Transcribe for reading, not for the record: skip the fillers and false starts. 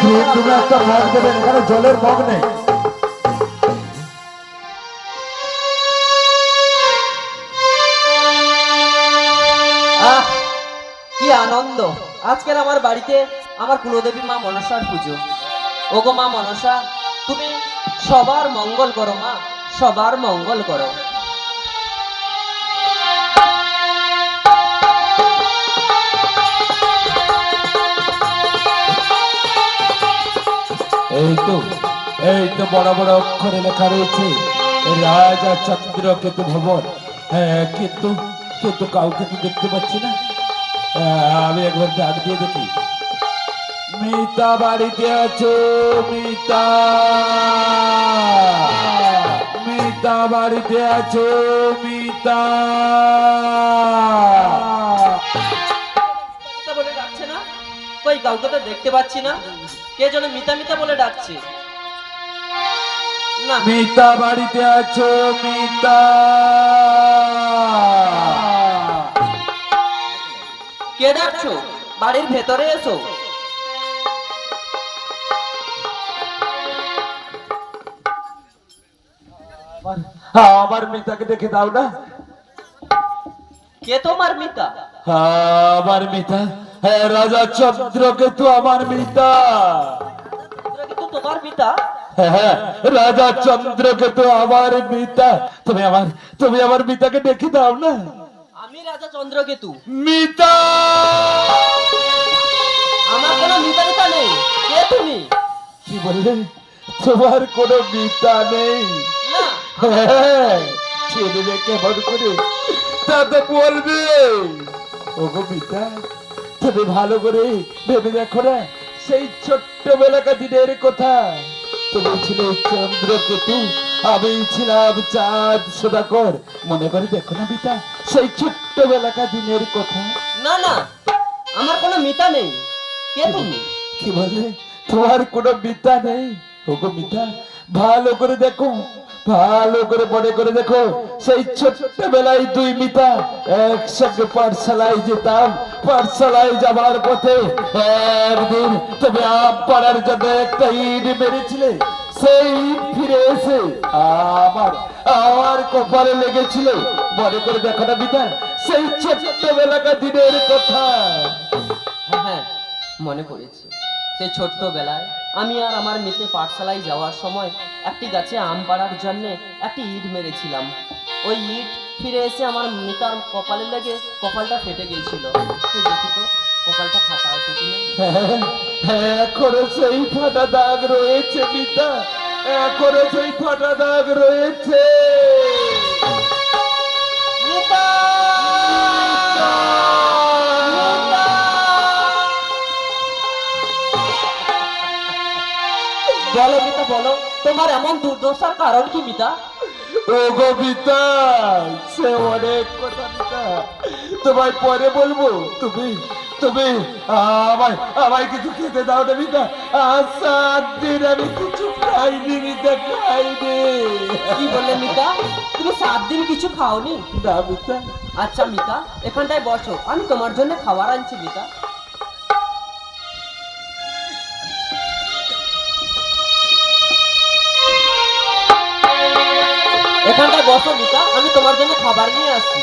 তুমি একটা মগ দেবেন, এখানে জলের মগ নেই। আহ কি আনন্দ! আজকের আমার বাড়িতে আমার কুলদেবী মা মনসার পুজো। ওগো মা মনসা, তুমি সবার মঙ্গল করো মা, সবার মঙ্গল করো। এই তো, এই তো বড় বড় অক্ষরে লেখা রয়েছে রাজা চন্দ্রকেতু ভবন। হ্যাঁ, কিন্তু কিন্তু কাউকে তো দেখতে পাচ্ছি না। আমি একবার ডাক দিয়ে দেখি। মিতা বাড়িতে আছো? মিতা, মিতা বাড়িতে আছো? মিতা। মিতা বলে ডাকছে না, কই কাউকে তো দেখতে পাচ্ছি না। কে যেন মিতা মিতা বলে ডাকছে। না, মিতা বাড়িতে আছো? মিতা। কে ডাকছো? বাড়ির ভেতরে এসো। আমার মিতাকে দেখে দাও না। কে তোমার মিতা? আমার মিতা, হ্যাঁ, রাজা চন্দ্রকেতু আমার মিতা। কিন্তু তোমার মিতা? হ্যাঁ, রাজা চন্দ্রকেতু আমার মিতা। তুমি আমার মিতাকে দেখে দাও না। আমি রাজা চন্দ্রকেতু। মিতা, আমার কোনো মিতা মিতা নেই। কে তুমি? কি বললে? তোমার কোনো মিতা নেই? না, হ্যাঁ, ছেলে কেমন করে তা তো বলবে। ওগো মিতা, তুমি ভালো করে ভেবে দেখো না, সেই ছোট্টবেলাকার দিনের কথা। তুমি ছিলে চন্দ্রকেতু, আমি ছিলাম চাঁদ সদাকর। মনে করে দেখো না মিতা, সেই ছোট্টবেলাকার দিনের কথা। না না, আমার কোনো মিতা নেই। কে তুমি? কি বলে? তোমার কোনো মিতা নেই? ওগো মিতা, ভালো করে দেখো, ভালো করে মনে করে দেখো, সেই ছোট্টবেলায় দুই মিতা একসঙ্গে পাঠশালায় যেতাম। পাঠশালায় যাবার পথে একদিন তুমি আম পাড়ার জন্য একটা ইট মেরেছিলে। সেই ইট ফিরে এসে আমার আমার কপালে লেগেছিল। মনে করে দেখো না মিতা, সেই ছোট্টবেলাকার দিনের কথা। হ্যাঁ, মনে পড়েছে। সেই ছোট্টবেলায় আমি আর আমার মেতে পাঠশালায় যাওয়ার সময় একটি গাছে আম পাড়ার জন্য একটি ইট মেরেছিলাম। ওই ইট ফিরে এসে আমার মিতার কপালে লেগে কপালটা ফেটে গিয়েছিল। তুই দেখি তো কপালটা ফাটা আছে কিনা। এখনো সেই ফাটা দাগ রয়েছে মিতা, এখনো সেই ফাটা দাগ রয়েছে। মিতা! মিতা! বলো মিতা, বলো তোমার এমন দুর্দশার কারণ কি মিতা? ও গো মিতা, সে অনেক কথা মিতা, তোমায় পরে বলবো। তুমি তুমি আমায় আমায় কিছু খেতে দাও না মিতা। আজ 7 দিন আমি কিছু খাইনি মিতা, খাইনি। কি বললে মিতা? তুমি 7 দিন কিছু খাওনি? না মিতা। আচ্ছা মিতা, এখানটায় বসো, আমি তোমার জন্য খাবার আনছি মিতা। এখানটায় বসো মিতা, আমি তোমার জন্য খাবার নিয়ে আসছি।